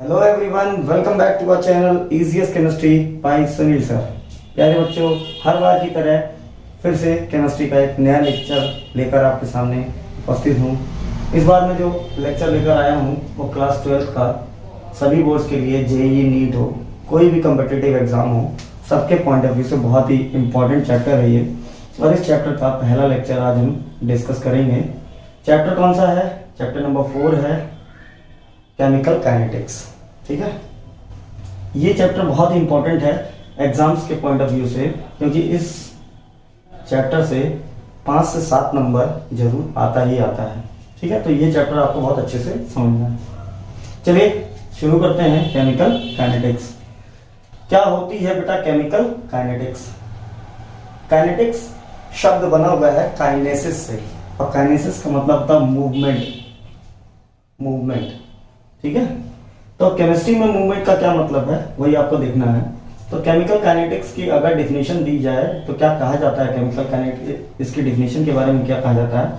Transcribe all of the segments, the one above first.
Hello everyone, welcome back to our channel इजीएस chemistry by Sunil sir. प्यारे बच्चों, हर बार की तरह फिर से केमिस्ट्री का एक नया लेक्चर लेकर आपके सामने उपस्थित हूँ। इस बार मैं जो लेक्चर लेकर आया हूँ वो क्लास 12 का सभी बोर्ड्स के लिए, जेईई, नीट हो, कोई भी कम्पिटिटिव एग्जाम हो, सबके पॉइंट ऑफ व्यू से बहुत ही इंपॉर्टेंट चैप्टर है ये। और इस चैप्टर का पहला लेक्चर आज हम डिस्कस करेंगे। चैप्टर कौन सा है? चैप्टर नंबर 4 है केमिकल काइनेटिक्स। ठीक है, ये चैप्टर बहुत ही इंपॉर्टेंट है एग्जाम्स के पॉइंट ऑफ व्यू से, क्योंकि इस चैप्टर से 5 से 7 नंबर जरूर आता ही आता है। ठीक है, तो ये चैप्टर आपको बहुत अच्छे से समझना है। चलिए शुरू करते हैं केमिकल काइनेटिक्स। क्या होती है बेटा केमिकल काइनेटिक्स? काइनेटिक्स शब्द बना हुआ है काइनेसिस से, और काइनेसिस का मतलब होता है मूवमेंट। ठीक है, तो केमिस्ट्री में मूवमेंट का क्या मतलब है वही आपको देखना है। तो केमिकल काइनेटिक्स की अगर डिफिनेशन दी जाए तो क्या कहा जाता है? केमिकल काइनेटिक्स, इसकी डिफिनेशन के बारे में क्या कहा जाता है?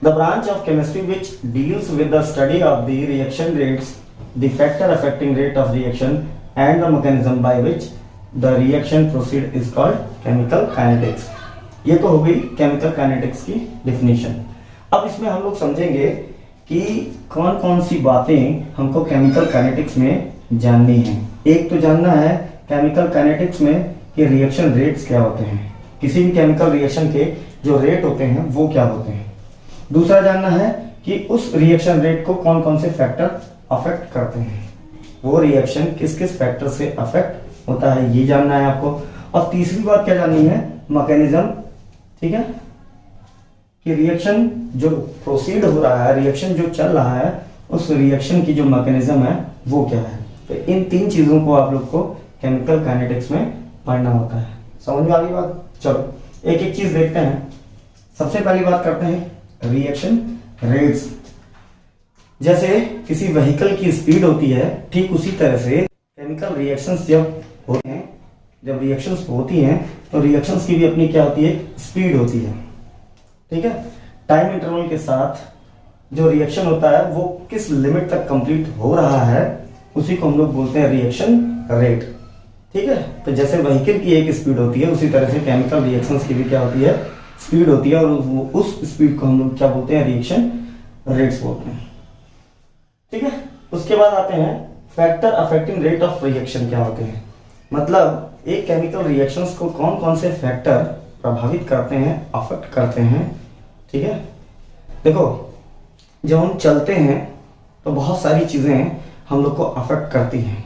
The branch of chemistry which deals with the study of the reaction rates, the factor affecting rate of reaction and the mechanism by which the reaction proceed is called chemical kinetics. ये तो हो गई chemical kinetics की definition. अब इसमें हम लोग समझेंगे कि कौन कौन सी बातें हमको केमिकल काइनेटिक्स में जाननी है। एक तो जानना है केमिकल काइनेटिक्स में कि रिएक्शन रेट्स क्या होते हैं, किसी भी केमिकल रिएक्शन के जो रेट होते हैं वो क्या होते हैं। दूसरा जानना है कि उस रिएक्शन रेट को कौन कौन से फैक्टर अफेक्ट करते हैं, वो रिएक्शन किस किस फैक्टर से अफेक्ट होता है, ये जानना है आपको। और तीसरी बात क्या जाननी है? मैकेनिज्म। ठीक है, कि रिएक्शन जो प्रोसीड हो रहा है, रिएक्शन जो चल रहा है, उस रिएक्शन की जो मैकेनिज्म है वो क्या है। तो इन 3 चीजों को आप लोग को केमिकल काइनेटिक्स में पढ़ना होता है। समझ में आ गई बात? चलो एक एक चीज देखते हैं। सबसे पहली बात करते हैं रिएक्शन रेट्स। जैसे किसी व्हीकल की स्पीड होती है, ठीक उसी तरह से केमिकल रिएक्शंस जब होते हैं, जब रिएक्शंस होती हैं तो रिएक्शंस की भी अपनी क्या होती है? स्पीड होती है। ठीक है, टाइम इंटरवल के साथ जो रिएक्शन होता है वो किस लिमिट तक कंप्लीट हो रहा है, उसी को हम लोग बोलते हैं रिएक्शन रेट। ठीक है, तो जैसे व्हीकल की एक स्पीड होती है, उसी तरह से केमिकल रिएक्शंस की भी क्या होती है? स्पीड होती है, और उस स्पीड को हम लोग क्या बोलते हैं? रिएक्शन रेट्स बोलते हैं। ठीक है, उसके बाद आते हैं factor affecting rate of reaction क्या होते हैं। मतलब एक केमिकल रिएक्शंस को कौन कौन से फैक्टर प्रभावित करते हैं, अफेक्ट करते हैं। ठीक है, देखो जब हम चलते हैं तो बहुत सारी चीजें हम लोग को अफेक्ट करती हैं।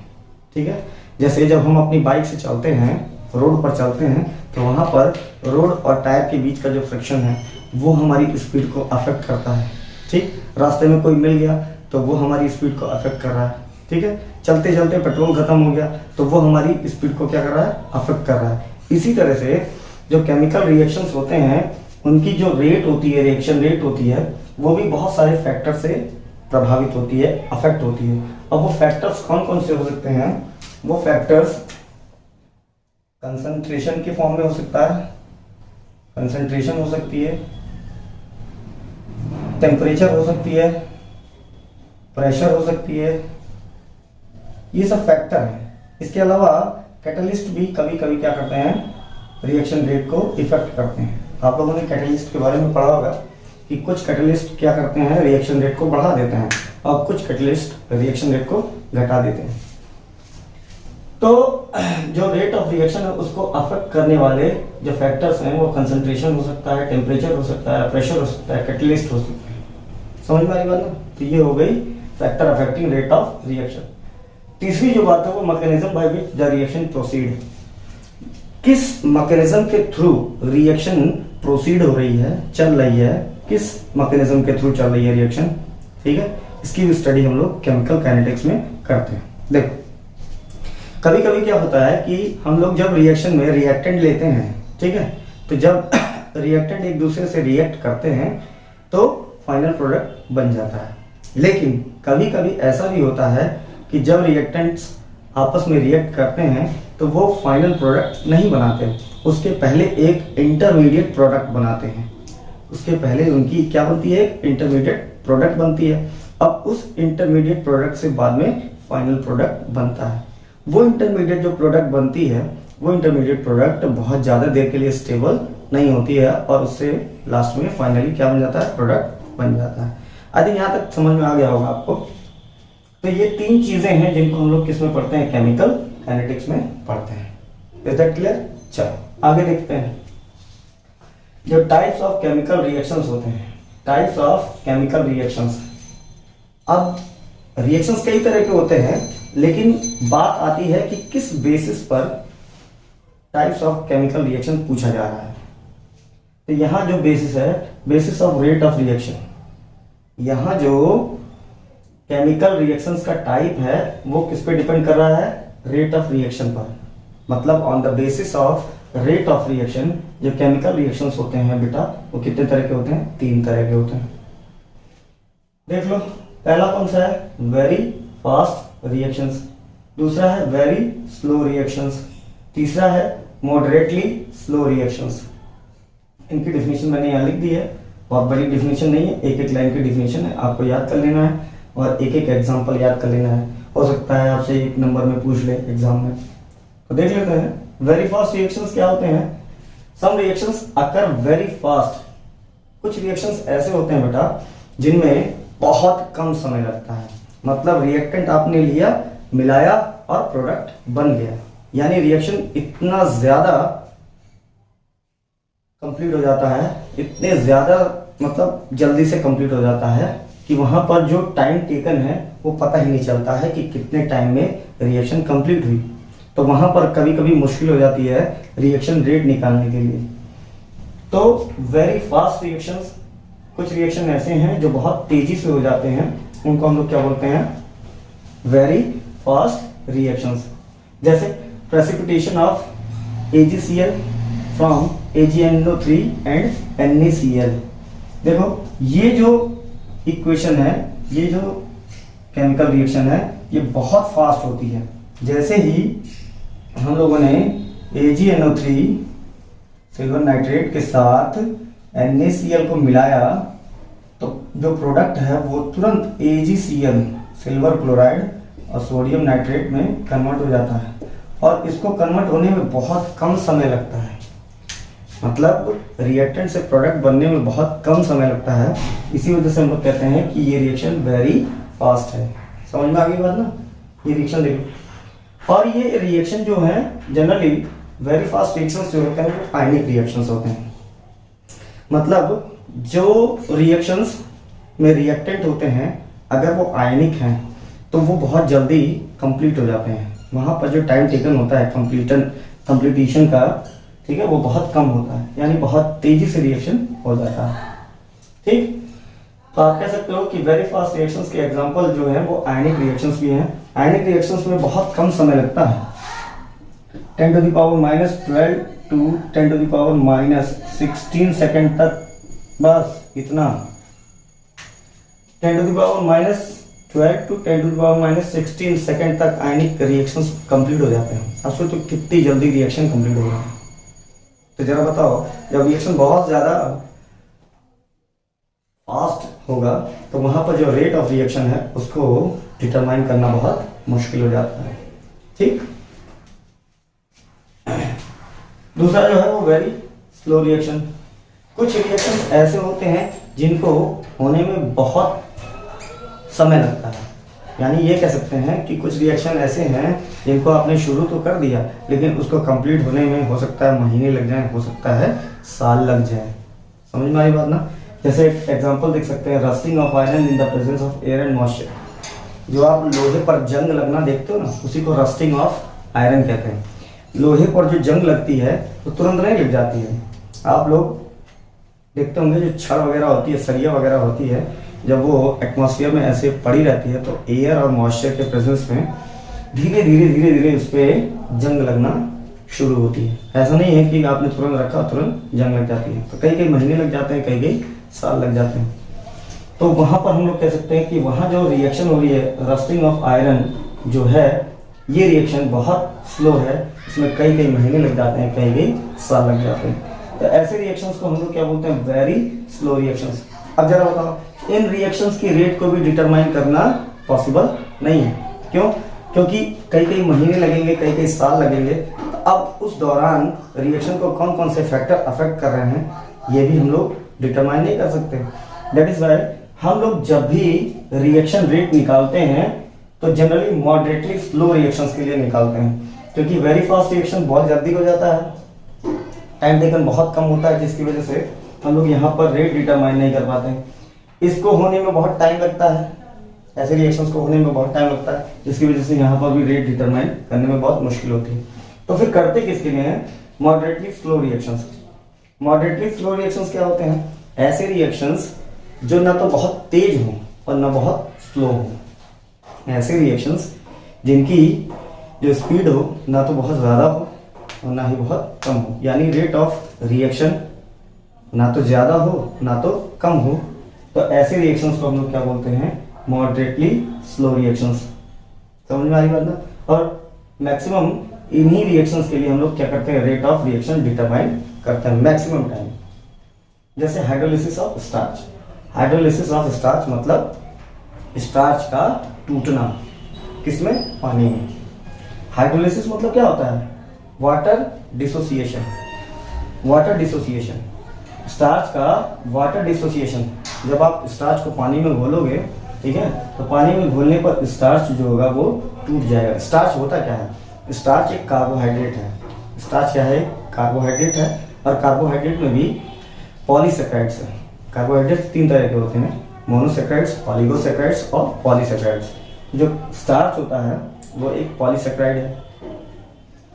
ठीक है, जैसे जब हम अपनी बाइक से चलते हैं, रोड पर चलते हैं, तो वहां पर रोड और टायर के बीच का जो फ्रिक्शन है वो हमारी स्पीड को अफेक्ट करता है। ठीक, रास्ते में कोई मिल गया तो वो हमारी स्पीड को अफेक्ट कर रहा है। ठीक है, चलते चलते पेट्रोल खत्म हो गया तो वो हमारी स्पीड को क्या कर रहा है? अफेक्ट कर रहा है। इसी तरह से जो केमिकल रिएक्शंस होते हैं उनकी जो रेट होती है, रिएक्शन रेट होती है, वो भी बहुत सारे फैक्टर से प्रभावित होती है, अफेक्ट होती है। अब वो फैक्टर्स कौन कौन से हो सकते हैं? वो फैक्टर्स कंसंट्रेशन के फॉर्म में हो सकता है, कंसंट्रेशन हो सकती है, टेम्परेचर हो सकती है, प्रेशर हो सकती है, ये सब फैक्टर हैं। इसके अलावा कैटलिस्ट भी कभी कभी क्या करते हैं? रिएक्शन रेट को इफेक्ट करते हैं। आप लोगों ने कैटलिस्ट के बारे में पढ़ा होगा कि कुछ कैटलिस्ट क्या करते हैं? रिएक्शन रेट को बढ़ा देते हैं, और कुछ कैटलिस्ट रिएक्शन रेट को घटा देते हैं। तो जो रेट ऑफ रिएक्शन है उसको अफेक्ट करने वाले जो फैक्टर्स हैं वो कंसंट्रेशन हो सकता है, टेम्परेचर हो सकता है, प्रेशर हो सकता है, कैटलिस्ट हो सकता है। समझ में आ रही बात ना? तो ये हो गई factor affecting rate of reaction. तीसरी जो बात है वो mechanism by which the reaction proceed. किस मैकेनिज्म के थ्रू रिएक्शन प्रोसीड हो रही है, चल रही है, किस मैकेनिज्म के थ्रू चल रही है रिएक्शन। ठीक है, इसकी भी स्टडी हम लोग केमिकल काइनेटिक्स में करते हैं। देखो कभी कभी क्या होता है कि हम लोग जब रिएक्शन में रिएक्टेंट लेते हैं, ठीक है, तो जब रिएक्टेंट एक दूसरे से रिएक्ट करते हैं तो फाइनल प्रोडक्ट बन जाता है। लेकिन कभी कभी ऐसा भी होता है कि जब रिएक्टेंट्स आपस में रिएक्ट करते हैं तो वो फाइनल प्रोडक्ट नहीं बनाते, उसके पहले एक इंटरमीडिएट प्रोडक्ट बनाते हैं। उसके पहले उनकी क्या बनती है? इंटरमीडिएट प्रोडक्ट बनती है। अब उस इंटरमीडिएट प्रोडक्ट से बाद में फाइनल प्रोडक्ट बनता है। वो इंटरमीडिएट जो प्रोडक्ट बनती है, वो इंटरमीडिएट प्रोडक्ट बहुत ज़्यादा देर के लिए स्टेबल नहीं होती है और उससे लास्ट में फाइनली क्या बन जाता है, प्रोडक्ट बन जाता है। आई थिंक यहाँ तक समझ में आ गया होगा आपको। तो ये 3 चीज़ें हैं जिनको हम लोग किस में पढ़ते हैं, केमिकल काइनेटिक्स में पढ़ते हैं। Is that clear? चलो आगे देखते हैं। जो टाइप्स ऑफ केमिकल रिएक्शंस होते हैं, टाइप्स ऑफ केमिकल रिएक्शंस। अब रिएक्शंस कई तरह के होते हैं, लेकिन बात आती है कि किस बेसिस पर टाइप्स ऑफ केमिकल रिएक्शन पूछा जा रहा है। तो यहां जो बेसिस है, basis of rate of reaction. यहां जो केमिकल रिएक्शंस का टाइप है वो किस पे डिपेंड कर रहा है, रेट ऑफ रिएक्शन पर। मतलब on the basis of rate of reaction जो केमिकल रिएक्शंस होते हैं बेटा, वो कितने तरह के होते हैं, 3 तरह के होते हैं। देख लो, पहला कौन सा है, वेरी फास्ट रिएक्शंस, दूसरा है वेरी स्लो रिएक्शंस, तीसरा है मॉडरेटली स्लो रिएक्शंस। इनकी डेफिनेशन मैंने यहाँ लिख दी है, बहुत बड़ी डेफिनेशन नहीं है, एक एक लाइन की डेफिनेशन है, आपको याद कर लेना है और एक एक एग्जांपल याद कर लेना है। हो सकता है आपसे 1 नंबर में पूछ ले एग्जाम में। तो देख लेते हैं वेरी फास्ट रिएक्शंस क्या होते हैं। सम रिएक्शंस अकर वेरी फास्ट। कुछ रिएक्शंस ऐसे होते हैं बेटा जिनमें बहुत कम समय लगता है। मतलब रिएक्टेंट आपने लिया, मिलाया और प्रोडक्ट बन गया, यानी रिएक्शन इतना ज्यादा कंप्लीट हो जाता है, इतने ज्यादा मतलब जल्दी से कंप्लीट हो जाता है कि वहां पर जो टाइम टेकन है वो पता ही नहीं चलता है कि कितने टाइम में रिएक्शन कंप्लीट हुई। तो वहां पर कभी कभी मुश्किल हो जाती है रिएक्शन रेट निकालने के लिए। तो वेरी फास्ट रिएक्शंस, कुछ रिएक्शन ऐसे हैं जो बहुत तेजी से हो जाते हैं, उनको हम लोग क्या बोलते हैं, वेरी फास्ट रिएक्शंस। जैसे precipitation of AgCl from AgNO3 and NaCl। देखो ये जो इक्वेशन है, ये जो केमिकल रिएक्शन है, ये बहुत फास्ट होती है। जैसे ही हम लोगों ने AgNO3 सिल्वर नाइट्रेट के साथ NaCl को मिलाया तो जो प्रोडक्ट है वो तुरंत AgCl सिल्वर क्लोराइड और सोडियम नाइट्रेट में कन्वर्ट हो जाता है और इसको कन्वर्ट होने में बहुत कम समय लगता है। मतलब रिएक्टेंट से प्रोडक्ट बनने में बहुत कम समय लगता है। इसी वजह से हम लोग कहते हैं कि ये रिएक्शन वेरी फास्ट है। समझ में आ गई बात ना? ये रिएक्शन देखो, और ये रिएक्शन जो है जनरली वेरी फास्ट रिएक्शंस जो होते हैं वो आयनिक रिएक्शंस होते हैं। मतलब जो रिएक्शंस में रिएक्टेंट होते हैं अगर वो आयनिक हैं तो वो बहुत जल्दी कंप्लीट हो जाते हैं। वहां पर जो टाइम टेकन होता है कंप्लीटेशन का, ठीक है, वो बहुत कम होता है, यानी बहुत तेजी से रिएक्शन हो जाता है। ठीक, तो आप कह सकते हो कि वेरी फास्ट रिएक्शंस के एग्जांपल जो है वो आयनिक रिएक्शंस भी हैं। आयनिक रिएक्शंस में बहुत कम समय लगता है, 10⁻12 टू 10⁻16 सेकंड तक, बस इतना। 10⁻12 टू 10⁻16 सेकंड तक आयनिक रिएक्शंस कंप्लीट हो जाते हैं। अब सोचो कितनी जल्दी रिएक्शन कंप्लीट हो रहा है। तो जरा बताओ, जब रिएक्शन बहुत ज्यादा फास्ट होगा तो वहां पर जो रेट ऑफ रिएक्शन है उसको डिटरमाइन करना बहुत मुश्किल हो जाता है। ठीक, दूसरा जो है वो वेरी स्लो रिएक्शन। कुछ रिएक्शन ऐसे होते हैं जिनको होने में बहुत समय लगता है, यानी ये कह सकते हैं कि कुछ रिएक्शन ऐसे हैं जिनको आपने शुरू तो कर दिया लेकिन उसको कंप्लीट होने में हो सकता है महीने लग जाए, हो सकता है साल लग जाए। समझ में आई बात ना? जैसे एग्जांपल देख सकते हैं, rusting of iron in the presence of air and moisture. जो आप लोहे पर जंग लगना देखते हो ना, उसी को रस्टिंग ऑफ आयरन कहते हैं। लोहे पर जो जंग लगती है तो तुरंत नहीं लग जाती है। आप लोग देखते होंगे जो छड़ वगैरह होती है, सरिया वगैरह होती है, जब वो एटमॉस्फेयर में ऐसे पड़ी रहती है तो एयर और मॉइस्चर के प्रेजेंस में धीरे धीरे उस पर जंग लगना शुरू होती है। ऐसा नहीं है कि आपने तुरंत रखा तुरंत जंग लग जाती है। तो कई कई महीने लग जाते हैं, कई कई साल लग जाते हैं। तो वहां पर हम लोग कह सकते हैं कि वहां जो रिएक्शन हो रही है, रस्टिंग ऑफ आयरन जो है, ये रिएक्शन बहुत स्लो है, इसमें कई कई महीने लग जाते हैं, कई कई साल लग जाते हैं। तो ऐसे रिएक्शंस को हम लोग क्या बोलते हैं, वेरी स्लो रिएक्शंस। अब जरा बताओ, इन रिएक्शंस की रेट को भी डिटरमाइन करना पॉसिबल नहीं है। क्यों? क्योंकि कई कई महीने लगेंगे, कई कई साल लगेंगे। तो अब उस दौरान रिएक्शन को कौन कौन से फैक्टर अफेक्ट कर रहे हैं ये भी हम लोग डिटरमाइन नहीं कर सकते। दैट इज वाई हम लोग जब भी रिएक्शन रेट निकालते हैं तो जनरली मॉडरेटली स्लो रिएक्शंस के लिए निकालते हैं, क्योंकि वेरी फास्ट रिएक्शन बहुत जल्दी हो जाता है, टाइम टेकन बहुत कम होता है, जिसकी वजह से हम लोग यहाँ पर रेट डिटरमाइन नहीं कर पाते हैं। इसको होने में बहुत टाइम लगता है, ऐसे रिएक्शंस को होने में बहुत टाइम लगता है, जिसकी वजह से यहाँ पर भी रेट डिटरमाइन करने में बहुत मुश्किल होती है। तो फिर करते किसके लिए हैं? Moderately slow reactions. Moderately slow reactions क्या होते हैं? ऐसे रिएक्शंस जो ना तो बहुत तेज हो और ना बहुत स्लो हो। ऐसे रिएक्शंस जिनकी जो स्पीड हो ना तो बहुत ज़्यादा हो और ना ही बहुत कम हो, यानी रेट ऑफ रिएक्शन ना तो ज़्यादा हो ना तो कम हो। तो ऐसे रिएक्शंस को हम लोग क्या बोलते हैं? Moderately slow reactions. समझ में आ रही बात ना? और मैक्सिमम इन्हीं रिएक्शंस के लिए हम लोग क्या करते हैं? रेट ऑफ रिएक्शन डिटरमाइन करते हैं मैक्सिमम टाइम। जैसे hydrolysis of starch. Hydrolysis of starch मतलब स्टार्च का टूटना, किसमें? पानी में। हाइड्रोलिसिस मतलब क्या होता है? Water dissociation. Water dissociation, starch का वाटर डिसोसिएशन। जब आप स्टार्च को पानी में घोलोगे, ठीक है, तो पानी में घोलने पर स्टार्च जो होगा वो टूट जाएगा। स्टार्च होता क्या है? स्टार्च एक कार्बोहाइड्रेट है। स्टार्च क्या है? कार्बोहाइड्रेट है। और कार्बोहाइड्रेट में भी पॉलीसेकेराइड्स है। कार्बोहाइड्रेट 3 तरह के होते हैं, मोनोसेकेराइड्स, ऑलिगोसेकेराइड्स और पॉलीसेकेराइड्स। जो स्टार्च होता है वो एक पॉलीसेकेराइड है,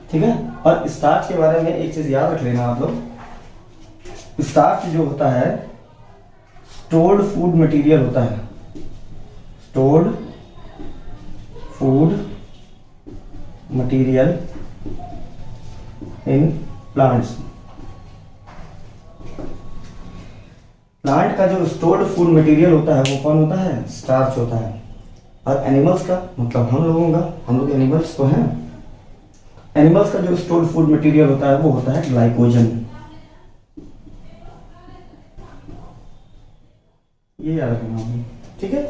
ठीक है। और स्टार्च के बारे में एक चीज याद रख लेना आप लोग, स्टार्च जो होता है स्टोर्ड फूड मटेरियल होता है। Stored food material in plants. Plant का जो स्टोर्ड फूड मटेरियल होता है वो कौन होता है? स्टार्च होता है। और एनिमल्स का मतलब हम लोगों का, हम लोग एनिमल्स तो हैं, एनिमल्स का जो स्टोर्ड फूड मटेरियल होता है वो होता है ग्लाइकोजन। ये याद रखना होगा, ठीक है।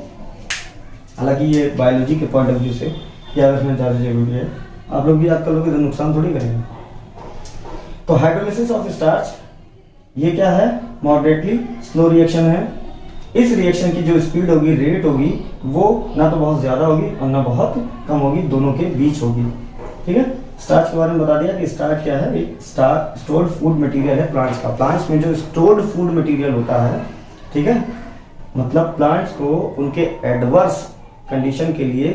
हालांकि ये बायोलॉजी के पॉइंट ऑफ व्यू से याद रखना ज़्यादा जरूरी है, आप लोग भी याद कर लोगे तो नुकसान थोड़ी करेंगे। तो हाइड्रोलिसिस ऑफ स्टार्च ये क्या है? मॉडरेटली स्लो रिएक्शन है। इस रिएक्शन की जो स्पीड होगी, रेट होगी, वो ना तो बहुत ज्यादा होगी और ना बहुत कम होगी, दोनों के बीच होगी, ठीक है। स्टार्च के बारे में बता दिया कि स्टार्च क्या है? एक स्टोर्ड फूड मटेरियल है प्लांट्स का। प्लांट्स में जो स्टोर्ड फूड मटेरियल होता है, ठीक है, मतलब प्लांट्स को उनके एडवर्स कंडीशन के लिए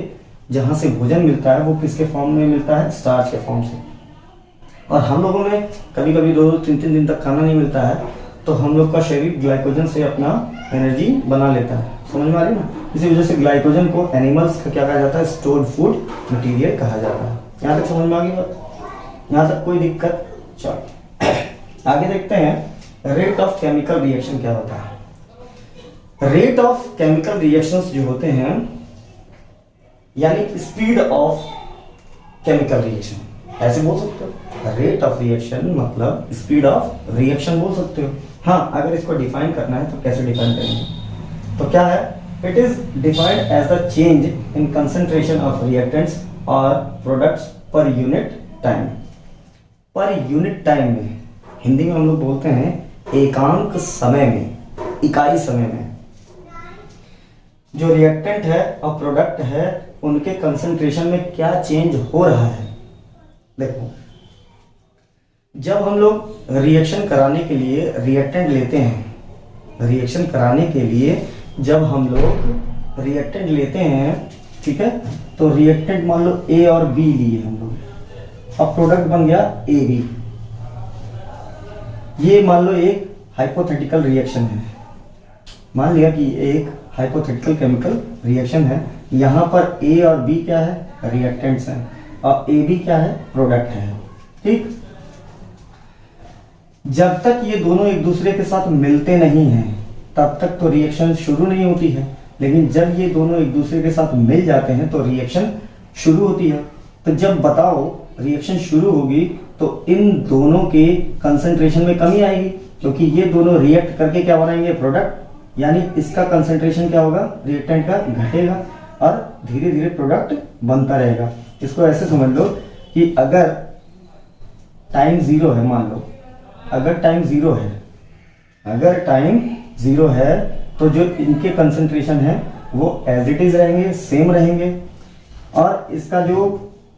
जहां से भोजन मिलता है वो किसके फॉर्म में मिलता है? स्टार्च के फॉर्म से। और हम लोगों में कभी कभी 2-3 दिन तक खाना नहीं मिलता है, तो हम लोग का शरीर ग्लाइकोजन से अपना एनर्जी बना लेता है। समझ में आ रही ना? इसी वजह से ग्लाइकोजन को एनिमल्स का क्या कहा जाता है? स्टोर्ड फूड मटेरियल कहा जाता है। यहाँ तक समझ में आ गई बात? यहाँ तक कोई दिक्कत? चलो आगे देखते हैं रेट ऑफ केमिकल रिएक्शन क्या होता है। रेट ऑफ केमिकल रिएक्शंस जो होते हैं, यानी स्पीड ऑफ केमिकल रिएक्शन, ऐसे बोल सकते हो। रेट ऑफ रिएक्शन मतलब स्पीड ऑफ रिएक्शन बोल सकते हो। हाँ, अगर इसको डिफाइन करना है तो कैसे डिफाइन करेंगे? तो क्या है? It is defined as the change in concentration of reactants और products per unit time. Per unit time में हिंदी में हम लोग बोलते हैं एकांक समय में, इकाई समय में जो रिएक्टेंट है और प्रोडक्ट है उनके कंसंट्रेशन में क्या चेंज हो रहा है। देखो, जब हम लोग रिएक्शन कराने के लिए रिएक्टेंट लेते हैं, रिएक्शन कराने के लिए जब हम लोग रिएक्टेंट लेते हैं, ठीक है, तो रिएक्टेंट मान लो ए और बी लिए हम लोग, अब प्रोडक्ट बन गया ए बी। ये मान लो एक हाइपोथेटिकल रिएक्शन है, मान लिया कि एक हाइपोथेटिकल केमिकल रिएक्शन है। यहां पर ए और बी क्या है? रिएक्टेंट्स हैं, और ए बी क्या है? प्रोडक्ट है, ठीक। जब तक ये दोनों एक दूसरे के साथ मिलते नहीं हैं तब तक तो रिएक्शन शुरू नहीं होती है, लेकिन जब ये दोनों एक दूसरे के साथ मिल जाते हैं तो रिएक्शन शुरू होती है। तो जब बताओ रिएक्शन शुरू होगी तो इन दोनों के कंसंट्रेशन में कमी आएगी, क्योंकि ये दोनों रिएक्ट करके क्या बनाएंगे? प्रोडक्ट, यानी इसका कंसंट्रेशन क्या होगा? रिएक्टेंट का घटेगा। और धीरे धीरे प्रोडक्ट बनता रहेगा। इसको ऐसे समझ लो कि अगर टाइम जीरो है, मान लो अगर टाइम जीरो है, अगर टाइम जीरो है तो जो इनके कंसंट्रेशन है वो एज इट इज रहेंगे, सेम रहेंगे, और इसका जो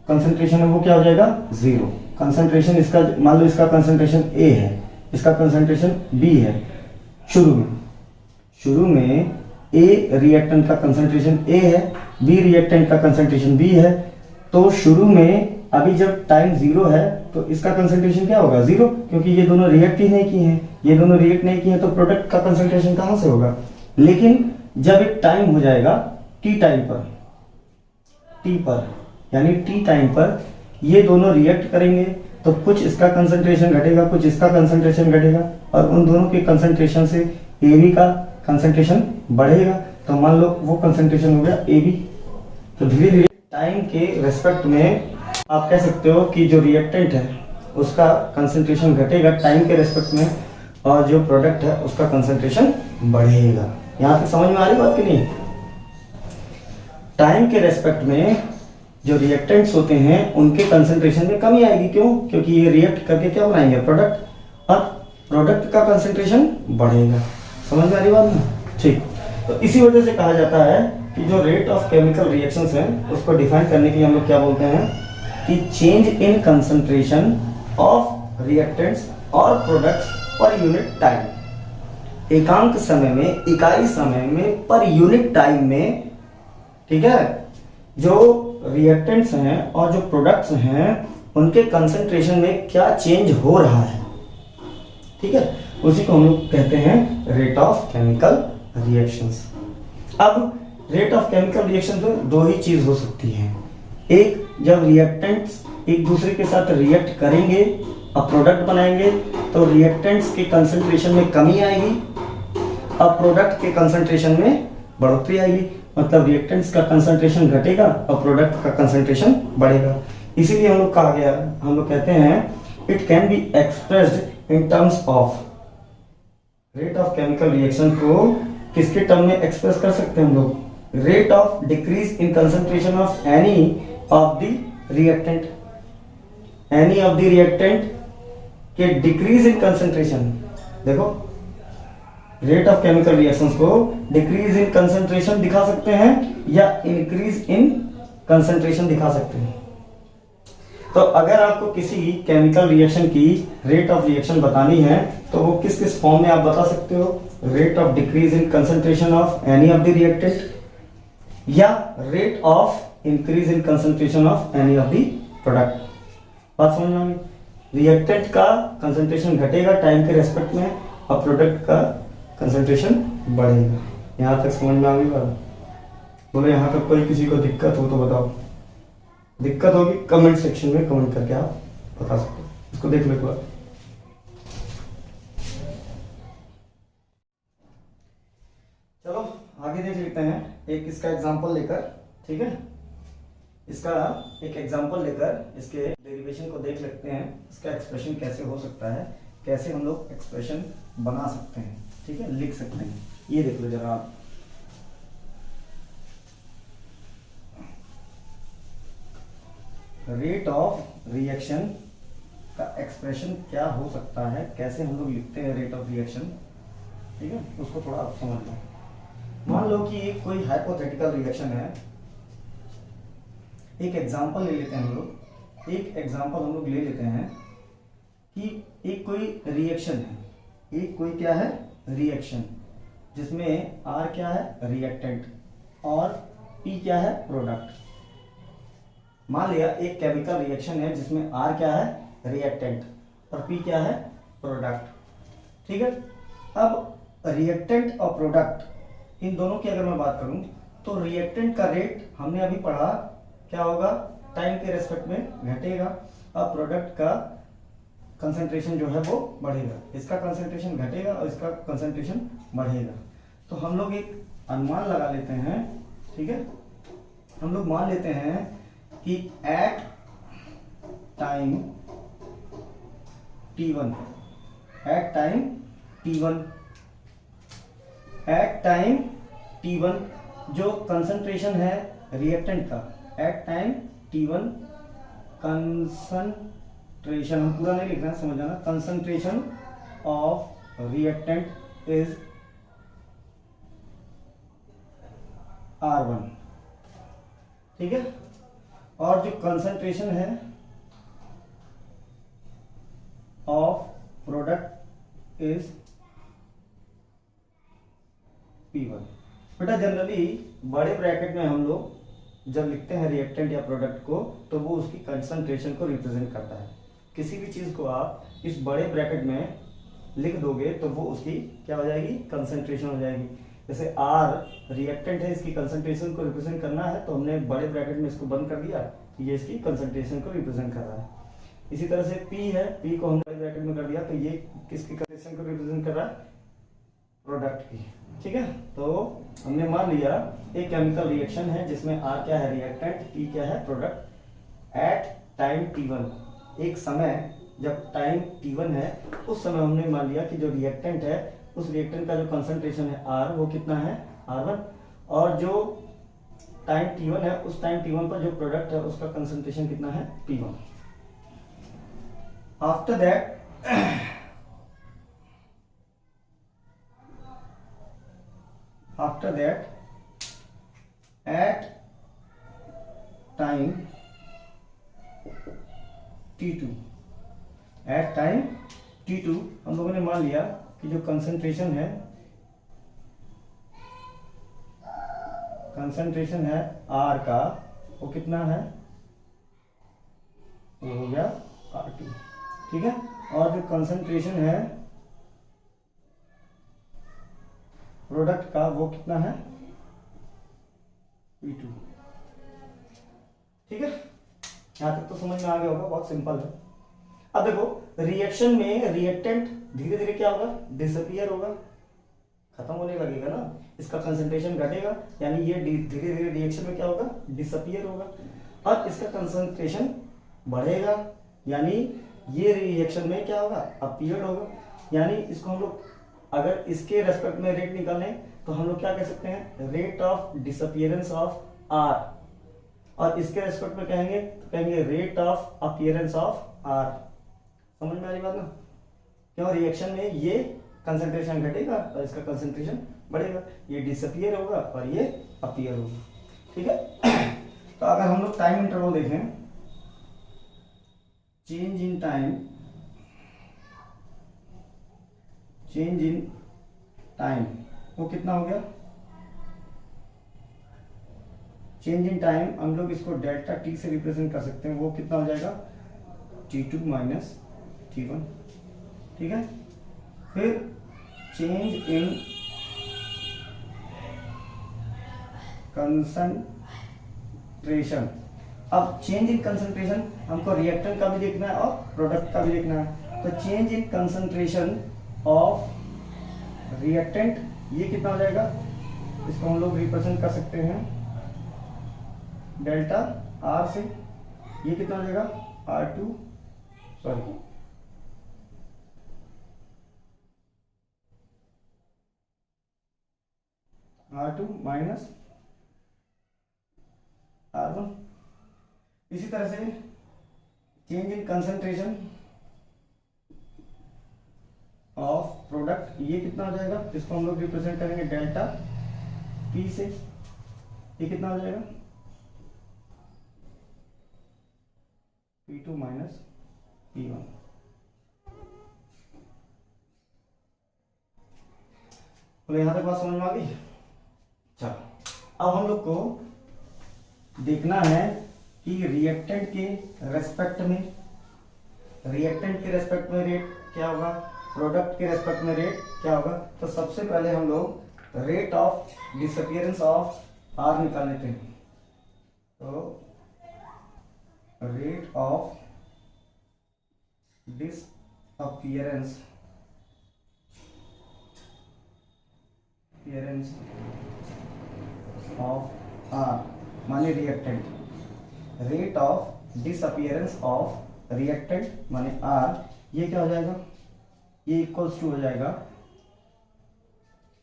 कंसंट्रेशन है वो क्या हो जाएगा, जीरो। कंसंट्रेशन इसका, मान लो इसका कंसंट्रेशन ए है, इसका कंसंट्रेशन बी है। शुरू में ए रिएक्टेंट का कंसंट्रेशन ए है, बी रिएक्टेंट का कंसंट्रेशन बी है। तो शुरू में अभी जब टाइम जीरो है तो इसका कंसंट्रेशन क्या होगा, जीरो, क्योंकि ये दोनों रिएक्ट ही नहीं किए हैं, ये दोनों रिएक्ट नहीं किए हैं तो प्रोडक्ट का कंसंट्रेशन कहां से होगा। लेकिन जब एक टाइम हो जाएगा टी टाइम पर, टी पर यानी टी टाइम पर ये दोनों रिएक्ट करेंगे तो कुछ इसका कंसंट्रेशन घटेगा, कुछ इसका कंसंट्रेशन घटेगा, और उन दोनों के कंसंट्रेशन से ए बी का कंसंट्रेशन बढ़ेगा। तो मान लो वो कंसंट्रेशन हो गया ए बी। तो धीरे धीरे टाइम के रेस्पेक्ट में आप कह सकते हो कि जो रिएक्टेंट है उसका कंसंट्रेशन घटेगा टाइम के रेस्पेक्ट में, और जो प्रोडक्ट है उसका कंसंट्रेशन बढ़ेगा। यहां तक समझ में आ रही बात कि नहीं। टाइम के रेस्पेक्ट में जो रिएक्टेंट्स होते हैं उनके कंसंट्रेशन में कमी आएगी। क्यों? क्योंकि ये रिएक्ट करके क्या बनाएंगे, प्रोडक्ट, और प्रोडक्ट का कंसंट्रेशन बढ़ेगा। समझ में आ रही बात ना। ठीक, तो इसी वजह से कहा जाता है कि जो रेट ऑफ केमिकल रिएक्शंस हैं उसको डिफाइन करने के लिए हम लोग क्या बोलते हैं कि change in concentration of reactants और प्रोडक्ट्स पर यूनिट टाइम। एकांक समय में, इकाई समय में, पर यूनिट टाइम में, ठीक है, जो रिएक्टेंट्स हैं और जो प्रोडक्ट्स हैं उनके कंसंट्रेशन में क्या चेंज हो रहा है, ठीक है, उसी को हम लोग कहते हैं रेट ऑफ केमिकल रिएक्शंस। अब रेट ऑफ केमिकल रिएक्शंस में दो ही चीज हो सकती है। एक, जब रिएक्टेंट्स एक दूसरे के साथ रिएक्ट करेंगे और प्रोडक्ट बनाएंगे तो रिएक्टेंट्स के कंसंट्रेशन में कमी आएगी और प्रोडक्ट के कंसंट्रेशन में बढ़ोतरी आएगी। मतलब रिएक्टेंट्स का कंसंट्रेशन घटेगा और प्रोडक्ट का कंसंट्रेशन बढ़ेगा। इसीलिए हम लोग कहा गया, हम लोग कहते हैं it can be expressed in terms of, rate of chemical reaction को किसके टर्म में एक्सप्रेस कर सकते हैं हम लोग, rate of decrease in concentration of any of the reactant, any of the reactant के डिक्रीज इन कंसंट्रेशन। देखो, रेट ऑफ केमिकल रिएक्शंस को डिक्रीज इन कंसंट्रेशन दिखा सकते हैं या इंक्रीज इन कंसंट्रेशन दिखा सकते हैं। तो अगर आपको किसी केमिकल रिएक्शन की रेट ऑफ रिएक्शन बतानी है तो वो किस किस फॉर्म में आप बता सकते हो, rate of decrease in concentration of any of the reactant या rate of increase in concentration of any of the product. बात समझ में आ गई। रिएक्टेंट का कंसंट्रेशन घटेगा टाइम के रेस्पेक्ट में और प्रोडक्ट का कंसंट्रेशन बढ़ेगा। यहां तक समझ में आ गई बात। बोलो यहां तक कोई किसी को दिक्कत हो तो बताओ। दिक्कत होगी कमेंट सेक्शन में कमेंट करके आप बता सकते हो। इसको देख लो एक बार। चलो आगे देख लेते हैं एक इसका एग्जांपल लेकर, ठीक है। इसका एक एग्जांपल लेकर इसके डेरिवेशन को देख लेते हैं, इसका एक्सप्रेशन कैसे हो सकता है, कैसे हम लोग एक्सप्रेशन बना सकते हैं, ठीक है, लिख सकते हैं। ये देख लो जरा आप। रेट ऑफ रिएक्शन का एक्सप्रेशन क्या हो सकता है, कैसे हम लोग लिखते हैं रेट ऑफ रिएक्शन, ठीक है, उसको थोड़ा आप समझ लो। मान लो कि एक कोई हाइपोथेटिकल रिएक्शन है। एक एग्जांपल ले लेते हैं हम लोग। एक एग्जांपल हम लोग ले लेते हैं कि एक कोई रिएक्शन है, एक कोई क्या है रिएक्शन, जिसमें R क्या है रिएक्टेंट और P क्या है प्रोडक्ट। मान लिया एक केमिकल रिएक्शन है जिसमें R क्या है रिएक्टेंट और P क्या है प्रोडक्ट, ठीक है। अब रिएक्टेंट और प्रोडक्ट इन दोनों की अगर मैं बात करूं तो रिएक्टेंट का रेट हमने अभी पढ़ा क्या होगा, टाइम के रेस्पेक्ट में घटेगा और प्रोडक्ट का कंसंट्रेशन जो है वो बढ़ेगा। इसका कंसंट्रेशन घटेगा और इसका कंसंट्रेशन बढ़ेगा। तो हम लोग एक अनुमान लगा लेते हैं, ठीक है। हम लोग मान लेते हैं कि at time t1, at time t1, at time t1 जो कंसंट्रेशन है रिएक्टेंट का एट टाइम T1 कंसंट्रेशन, हम पूरा नहीं लिखना है, समझ जाना, concentration of reactant is R1, ठीक है। और जो कंसंट्रेशन है ऑफ प्रोडक्ट इज P1। बेटा जनरली बड़े ब्रैकेट में हम लोग जब लिखते हैं रिएक्टेंट या प्रोडक्ट को तो वो उसकी कंसंट्रेशन को रिप्रेजेंट करता है। किसी भी चीज को आप इस बड़े ब्रैकेट में लिख दोगे तो वो उसकी क्या हो जाएगी, कंसंट्रेशन हो जाएगी। जैसे R रिएक्टेंट है, इसकी कंसंट्रेशन को रिप्रेजेंट करना है तो हमने बड़े ब्रैकेट में इसको बंद कर दिया, ये इसकी कंसंट्रेशन को रिप्रेजेंट कर रहा है। इसी तरह से P है, P को हमने बड़े ब्रैकेट में कर दिया तो ये किसकी कंसंट्रेशन को रिप्रेजेंट कर रहा है, प्रोडक्ट की, ठीक है। तो हमने मान लिया एक केमिकल रिएक्शन है जिसमें R क्या है, रिएक्टेंट, P क्या है, प्रोडक्ट, एट टाइम T1, एक समय जब टाइम T1 है उस समय हमने मान लिया कि जो रिएक्टेंट है उस रिएक्टेंट का जो कंसंट्रेशन है R वो कितना है, R1, और जो टाइम T1 है उस टाइम T1 पर जो प्रोडक्ट है उसका कंसंट्रेशन कितना है, P1। After that at time T2, at time T2 हम लोगों ने मान लिया कि जो कंसंट्रेशन है R का वो कितना है, वो हो गया R2, ठीक है। और जो कंसंट्रेशन है प्रोडक्ट का वो कितना है, P2, ठीक है। यहां तक तो समझ में आ गया होगा, बहुत सिंपल है। अब देखो रिएक्शन में रिएक्टेंट धीरे धीरे क्या होगा, डिसअपियर होगा, खत्म होने लगेगा ना, इसका कंसंट्रेशन घटेगा, यानी ये धीरे धीरे रिएक्शन में क्या होगा, डिसअपियर होगा। और इसका कंसंट्रेशन बढ़ेगा, यानी ये रिएक्शन में क्या होगा, अपीयर्ड होगा। यानी इसको हम लोग अगर इसके रेस्पेक्ट में रेट निकालें तो हम लोग क्या कह सकते हैं, rate of disappearance of R, और इसके रेस्पेक्ट में कहेंगे तो कहेंगे rate of appearance of R। समझ में आ रही बात ना, क्यों रिएक्शन में ये कंसंट्रेशन घटेगा और इसका कंसंट्रेशन बढ़ेगा, ये डिसअपियर होगा और ये अपीयर होगा, ठीक है। तो अगर हम लोग टाइम इंटरवल देखें, चेंज इन टाइम वो कितना हो गया, चेंज इन टाइम हम लोग इसको डेल्टा T से रिप्रेजेंट कर सकते हैं, वो कितना हो जाएगा, T2 माइनस T1, ठीक है। फिर चेंज इन कंसंट्रेशन, अब चेंज इन कंसंट्रेशन हमको रिएक्टेंट का भी देखना है और प्रोडक्ट का भी देखना है। तो change in concentration of reactant ये कितना हो जाएगा, इसको हम लोग रिप्रेजेंट कर सकते हैं डेल्टा R से, ये कितना हो जाएगा, R2 माइनस R1। इसी तरह से change in concentration of product ये कितना हो जाएगा, इसको हम लोग रिप्रेजेंट करेंगे डेल्टा P से, ये कितना हो जाएगा, P2 माइनस P1। तो यहां तक बात समझ में आ गई। चलो अब हम लोग को देखना है कि रिएक्टेंट के रेस्पेक्ट में रेट क्या होगा, प्रोडक्ट के रेस्पेक्ट में रेट क्या होगा। तो सबसे पहले हम लोग rate of disappearance of R निकाल लेते हैं। तो rate of disappearance of R माने reactant, rate of disappearance of reactant माने R, ये क्या हो जाएगा, ये इक्वल्स टू हो जाएगा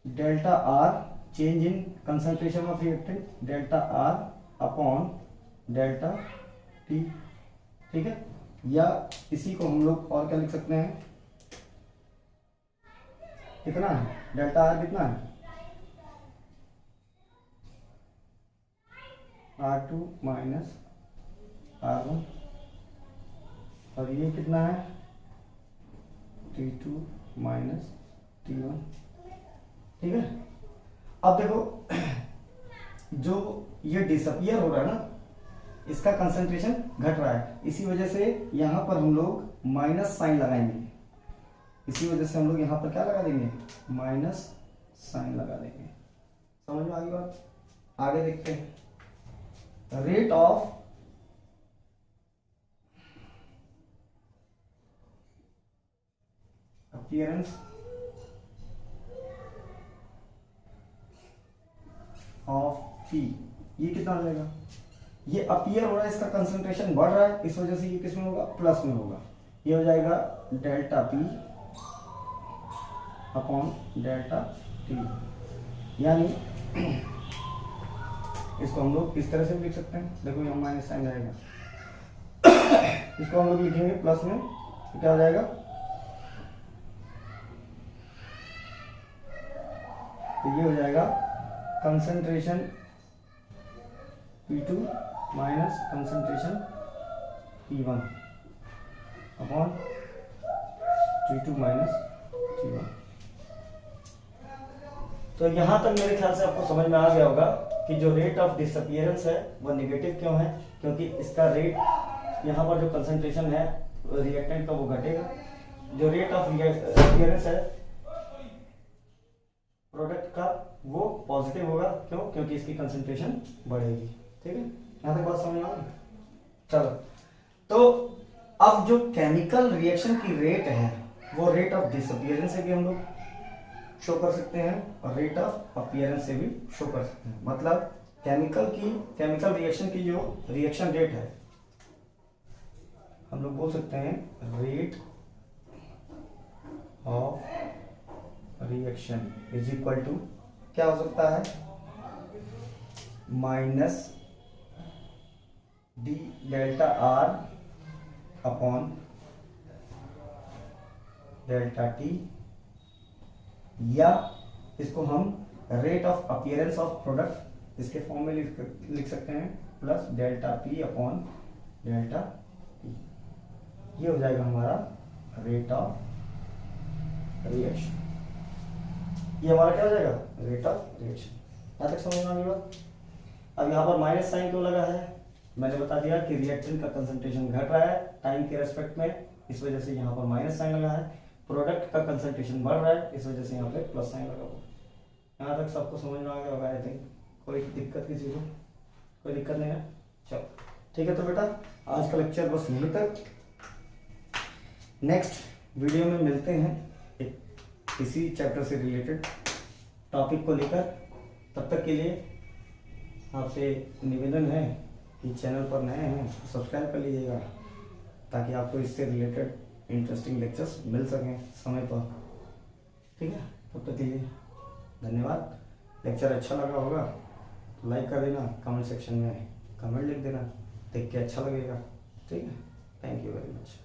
delta R change in concentration of reactant, delta R upon delta T, ठीक है। या इसी को हम लोग और क्या लिख सकते हैं, कितना है डेल्टा आर, कितना है R2 माइनस R1, और ये कितना है T2 माइनस T1, ठीक है। अब देखो जो ये डिसअपियर हो रहा है ना, इसका कंसंट्रेशन घट रहा है, इसी वजह से यहां पर हम लोग माइनस साइन लगाएंगे, इसी वजह से हम लोग यहां पर क्या लगा देंगे, माइनस साइन लगा देंगे। समझ में आ गई बात। आगे देखते हैं, rate of appearance of P, ये कितना हो जाएगा, ये अपीयर हो रहा है, इसका कंसंट्रेशन बढ़ रहा है, इस वजह से ये किस में होगा, प्लस में होगा। ये हो जाएगा delta P upon delta T, यानी इसको हम लोग इस तरह से भी लिख सकते हैं, देखो यहाँ माइनस साइन आएगा, इसको हम लोग लिखेंगे प्लस में, तो क्या हो जाएगा, तो ये हो जाएगा concentration P2 minus concentration P1 upon T2 minus T1। तो यहां तक मेरे ख्याल से आपको समझ में आ गया होगा कि जो रेट ऑफ डिसअपियरेंस है वो नेगेटिव क्यों है, क्योंकि इसका रेट यहाँ पर जो कंसंट्रेशन है रिएक्टेंट का वो घटेगा, जो रेट ऑफ अपीयरेंस है प्रोडक्ट का वो पॉजिटिव होगा, क्यों, क्योंकि इसकी कंसंट्रेशन बढ़ेगी, ठीक है। यहाँ तक बात समझ में आ गई। चलो, तो अब जो केमिकल रिएक्शन की रेट है वो रेट ऑफ डिसअपियरेंस से भी हम लोग शो कर सकते हैं और रेट ऑफ अपीयरेंस से भी शो कर सकते हैं। मतलब केमिकल रिएक्शन की जो रिएक्शन रेट है हम लोग बोल सकते हैं rate of reaction is equal to क्या हो सकता है, minus D delta R upon delta T, या इसको हम rate of appearance of product इसके फॉर्म में लिख सकते हैं, plus delta P upon delta T, ये हो जाएगा हमारा रेट ऑफ रिएक्शन। ये हमारा क्या हो जाएगा, रेट ऑफ रिएक्शन। यहाँ तक समझ में आ गई बात। अब यहाँ पर माइनस साइन क्यों लगा है, मैंने बता दिया कि रिएक्टेंट का कंसंट्रेशन घट रहा है टाइम के रेस्पेक्ट में, इस वजह से यहाँ पर माइनस साइन लगा है। प्रोडक्ट का कंसंट्रेशन बढ़ रहा है, इस वजह से यहाँ पे प्लस साइन लगा हुआ। यहाँ तक सबको समझ में आ गया होगा आई थिंक। कोई दिक्कत किसी को, कोई दिक्कत नहीं है, चलो ठीक है। तो बेटा आज का लेक्चर बस यहीं तक, नेक्स्ट वीडियो में मिलते हैं एक इसी चैप्टर से रिलेटेड टॉपिक को लेकर। तब तक के लिए आपसे निवेदन है कि चैनल पर नए हैं सब्सक्राइब कर लीजिएगा, ताकि आपको इससे रिलेटेड इंटरेस्टिंग लेक्चर्स मिल सकें समय पर, ठीक है। तब तक के लिए धन्यवाद। लेक्चर अच्छा लगा होगा तो लाइक कर देना, कमेंट सेक्शन में कमेंट लिख देना, देख के अच्छा लगेगा, ठीक है। Thank you very much.